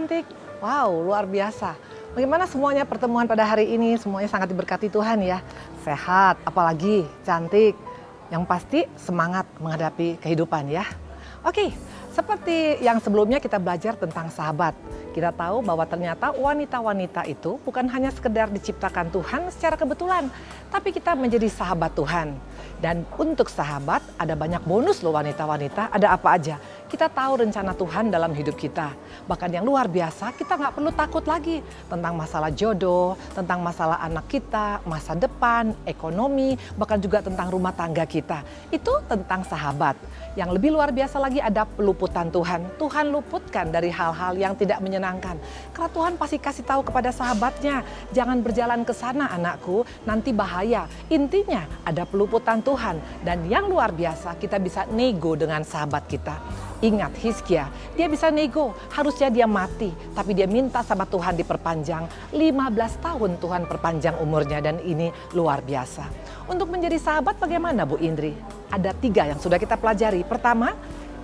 cantik. Wow, luar biasa. Bagaimana semuanya pertemuan pada hari ini? Semuanya sangat diberkati Tuhan ya. Sehat, apalagi cantik. Yang pasti semangat menghadapi kehidupan ya. Oke, seperti yang sebelumnya kita belajar tentang sahabat. Kita tahu bahwa ternyata wanita-wanita itu bukan hanya sekedar diciptakan Tuhan secara kebetulan, tapi kita menjadi sahabat Tuhan. Dan untuk sahabat ada banyak bonus loh wanita-wanita, ada apa aja. Kita tahu rencana Tuhan dalam hidup kita. Bahkan yang luar biasa, kita nggak perlu takut lagi tentang masalah jodoh, tentang masalah anak kita, masa depan, ekonomi, bahkan juga tentang rumah tangga kita. Itu tentang sahabat. Yang lebih luar biasa lagi ada peluputan Tuhan. Tuhan luputkan dari hal-hal yang tidak menyenangkan. Karena Tuhan pasti kasih tahu kepada sahabatnya, jangan berjalan ke sana anakku, nanti bahaya. Intinya ada peluputan Tuhan. Dan yang luar biasa, kita bisa nego dengan sahabat kita. Ingat Hizkia, dia bisa nego, harusnya dia mati. Tapi dia minta sama Tuhan diperpanjang, 15 tahun Tuhan perpanjang umurnya dan ini luar biasa. Untuk menjadi sahabat bagaimana Bu Indri? Ada 3 yang sudah kita pelajari. Pertama,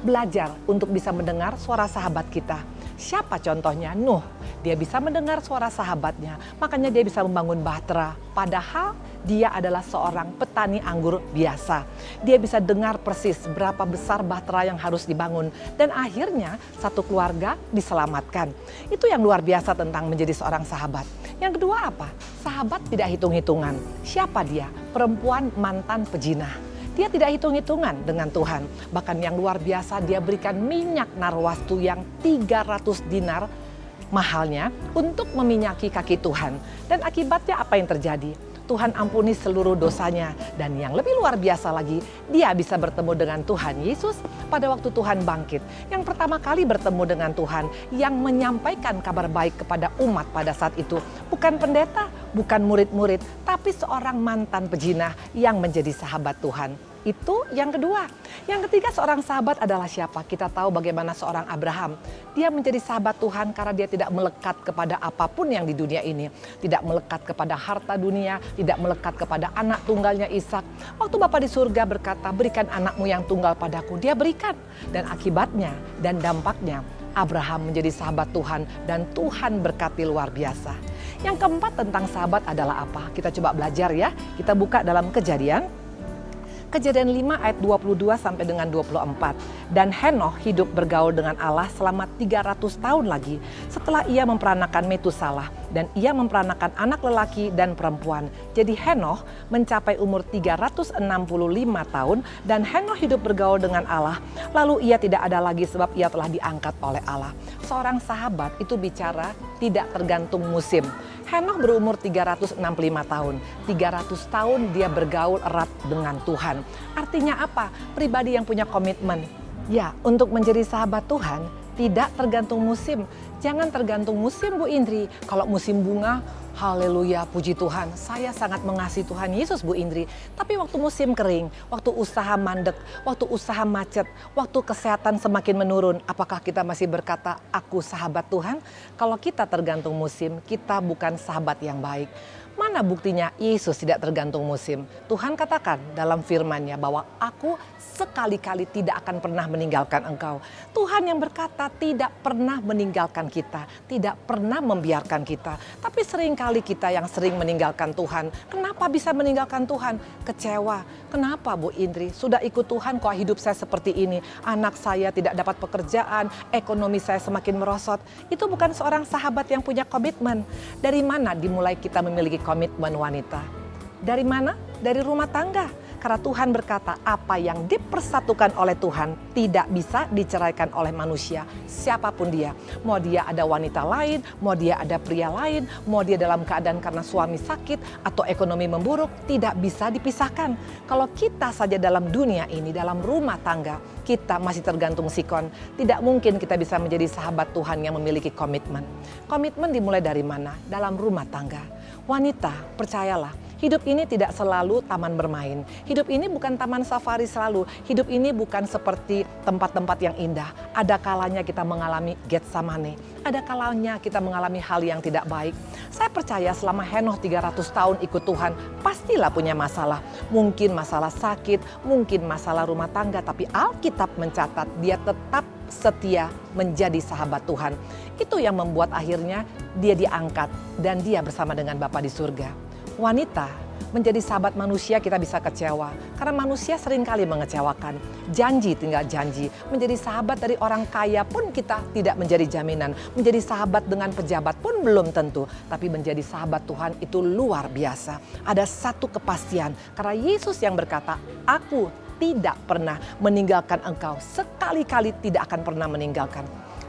belajar untuk bisa mendengar suara sahabat kita. Siapa contohnya? Nuh, dia bisa mendengar suara sahabatnya, makanya dia bisa membangun bahtera. Padahal dia adalah seorang petani anggur biasa. Dia bisa dengar persis berapa besar bahtera yang harus dibangun. Dan akhirnya satu keluarga diselamatkan. Itu yang luar biasa tentang menjadi seorang sahabat. Yang kedua apa? Sahabat tidak hitung-hitungan. Siapa dia? Perempuan mantan pejinah. Dia tidak hitung-hitungan dengan Tuhan. Bahkan yang luar biasa dia berikan minyak narwastu yang 300 dinar mahalnya untuk meminyaki kaki Tuhan. Dan akibatnya apa yang terjadi? Tuhan ampuni seluruh dosanya. Dan yang lebih luar biasa lagi, dia bisa bertemu dengan Tuhan Yesus pada waktu Tuhan bangkit. Yang pertama kali bertemu dengan Tuhan, yang menyampaikan kabar baik kepada umat pada saat itu. Bukan pendeta, bukan murid-murid, tapi seorang mantan pejinah yang menjadi sahabat Tuhan. Itu yang kedua. Yang ketiga seorang sahabat adalah siapa? Kita tahu bagaimana seorang Abraham. Dia menjadi sahabat Tuhan karena dia tidak melekat kepada apapun yang di dunia ini. Tidak melekat kepada harta dunia, tidak melekat kepada anak tunggalnya Ishak. Waktu Bapa di surga berkata, berikan anakmu yang tunggal padaku. Dia berikan. Dan akibatnya dan dampaknya Abraham menjadi sahabat Tuhan dan Tuhan berkati luar biasa. Yang keempat tentang sahabat adalah apa? Kita coba belajar ya. Kita buka dalam Kejadian 5 ayat 22 sampai dengan 24. Dan Henoh hidup bergaul dengan Allah selama 300 tahun lagi setelah ia memperanakan Metusalah. Dan ia memperanakan anak lelaki dan perempuan. Jadi Henoh mencapai umur 365 tahun dan Henoh hidup bergaul dengan Allah. Lalu ia tidak ada lagi sebab ia telah diangkat oleh Allah. Seorang sahabat itu bicara tidak tergantung musim. Henoh berumur 365 tahun. 300 tahun dia bergaul erat dengan Tuhan. Artinya apa? Pribadi yang punya komitmen. Ya, untuk menjadi sahabat Tuhan tidak tergantung musim. Jangan tergantung musim Bu Indri. Kalau musim bunga, haleluya, puji Tuhan. Saya sangat mengasihi Tuhan Yesus Bu Indri. Tapi waktu musim kering, waktu usaha mandek, waktu usaha macet, waktu kesehatan semakin menurun, apakah kita masih berkata, aku sahabat Tuhan? Kalau kita tergantung musim, kita bukan sahabat yang baik. Mana buktinya Yesus tidak tergantung musim? Tuhan katakan dalam firman-Nya bahwa aku sekali-kali tidak akan pernah meninggalkan engkau. Tuhan yang berkata tidak pernah meninggalkan kita, tidak pernah membiarkan kita. Tapi seringkali kita yang sering meninggalkan Tuhan. Kenapa bisa meninggalkan Tuhan? Kecewa. Kenapa Bu Indri? Sudah ikut Tuhan kok hidup saya seperti ini. Anak saya tidak dapat pekerjaan, ekonomi saya semakin merosot. Itu bukan seorang sahabat yang punya komitmen. Dari mana dimulai kita memiliki komitmen wanita? Dari mana? Dari rumah tangga. Karena Tuhan berkata apa yang dipersatukan oleh Tuhan tidak bisa diceraikan oleh manusia. Siapapun dia. Mau dia ada wanita lain, mau dia ada pria lain, mau dia dalam keadaan karena suami sakit atau ekonomi memburuk, tidak bisa dipisahkan. Kalau kita saja dalam dunia ini, dalam rumah tangga, kita masih tergantung sikon. Tidak mungkin kita bisa menjadi sahabat Tuhan yang memiliki komitmen. Komitmen dimulai dari mana? Dalam rumah tangga. Wanita, percayalah, hidup ini tidak selalu taman bermain. Hidup ini bukan taman safari selalu. Hidup ini bukan seperti tempat-tempat yang indah. Ada kalanya kita mengalami Getsamane. Ada kalanya kita mengalami hal yang tidak baik. Saya percaya selama Henoh 300 tahun ikut Tuhan, pastilah punya masalah. Mungkin masalah sakit, mungkin masalah rumah tangga. Tapi Alkitab mencatat dia tetap setia menjadi sahabat Tuhan. Itu yang membuat akhirnya dia diangkat dan dia bersama dengan Bapa di surga. Wanita menjadi sahabat manusia kita bisa kecewa karena manusia seringkali mengecewakan. Janji tinggal janji. Menjadi sahabat dari orang kaya pun kita tidak menjadi jaminan. Menjadi sahabat dengan pejabat pun belum tentu. Tapi menjadi sahabat Tuhan itu luar biasa. Ada satu kepastian karena Yesus yang berkata, "Aku tidak pernah meninggalkan engkau, sekali-kali tidak akan pernah meninggalkan."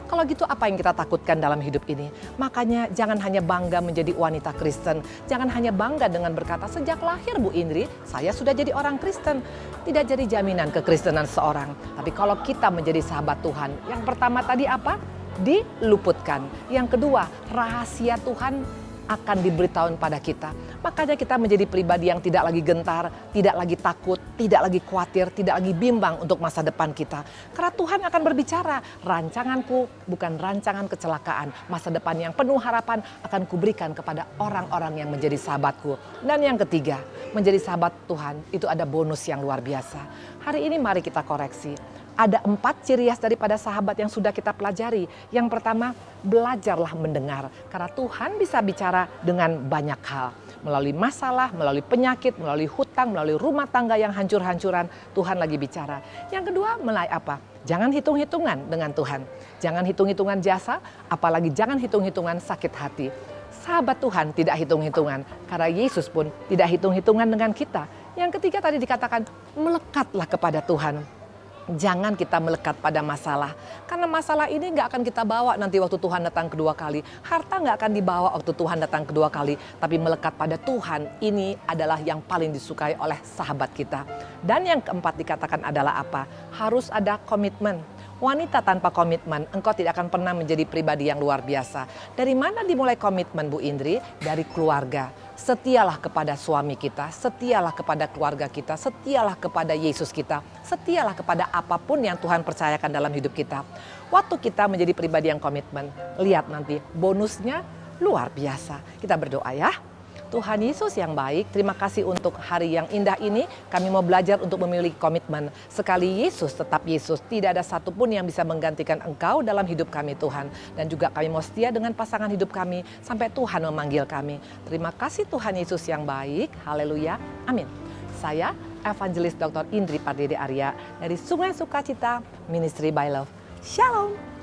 Kalau gitu apa yang kita takutkan dalam hidup ini? Makanya jangan hanya bangga menjadi wanita Kristen. Jangan hanya bangga dengan berkata, sejak lahir Bu Indri, saya sudah jadi orang Kristen. Tidak jadi jaminan kekristenan seorang. Tapi kalau kita menjadi sahabat Tuhan, yang pertama tadi apa? Diluputkan. Yang kedua, rahasia Tuhan akan diberitahukan pada kita. Makanya kita menjadi pribadi yang tidak lagi gentar, tidak lagi takut, tidak lagi khawatir, tidak lagi bimbang untuk masa depan kita. Karena Tuhan akan berbicara, rancanganku bukan rancangan kecelakaan. Masa depan yang penuh harapan akan kuberikan kepada orang-orang yang menjadi sahabatku. Dan yang ketiga, menjadi sahabat Tuhan itu ada bonus yang luar biasa. Hari ini mari kita koreksi. Ada 4 ciri khas daripada sahabat yang sudah kita pelajari. Yang pertama, belajarlah mendengar. Karena Tuhan bisa bicara dengan banyak hal. Melalui masalah, melalui penyakit, melalui hutang, melalui rumah tangga yang hancur-hancuran. Tuhan lagi bicara. Yang kedua, melalui apa? Jangan hitung-hitungan dengan Tuhan. Jangan hitung-hitungan jasa, apalagi jangan hitung-hitungan sakit hati. Sahabat Tuhan tidak hitung-hitungan. Karena Yesus pun tidak hitung-hitungan dengan kita. Yang ketiga tadi dikatakan, melekatlah kepada Tuhan. Jangan kita melekat pada masalah. Karena masalah ini gak akan kita bawa nanti waktu Tuhan datang kedua kali. Harta gak akan dibawa waktu Tuhan datang kedua kali. Tapi melekat pada Tuhan ini adalah yang paling disukai oleh sahabat kita. Dan yang keempat dikatakan adalah apa? Harus ada komitmen. Wanita tanpa komitmen, engkau tidak akan pernah menjadi pribadi yang luar biasa. Dari mana dimulai komitmen Bu Indri? Dari keluarga. Setialah kepada suami kita, setialah kepada keluarga kita, setialah kepada Yesus kita, setialah kepada apapun yang Tuhan percayakan dalam hidup kita. Waktu kita menjadi pribadi yang komitmen, lihat nanti bonusnya luar biasa. Kita berdoa ya. Tuhan Yesus yang baik, terima kasih untuk hari yang indah ini. Kami mau belajar untuk memiliki komitmen. Sekali Yesus tetap Yesus, tidak ada satupun yang bisa menggantikan Engkau dalam hidup kami Tuhan. Dan juga kami mau setia dengan pasangan hidup kami sampai Tuhan memanggil kami. Terima kasih Tuhan Yesus yang baik, haleluya, amin. Saya Evangelis Dr. Indri Pardede Arya dari Sungai Sukacita Ministry by Love. Shalom.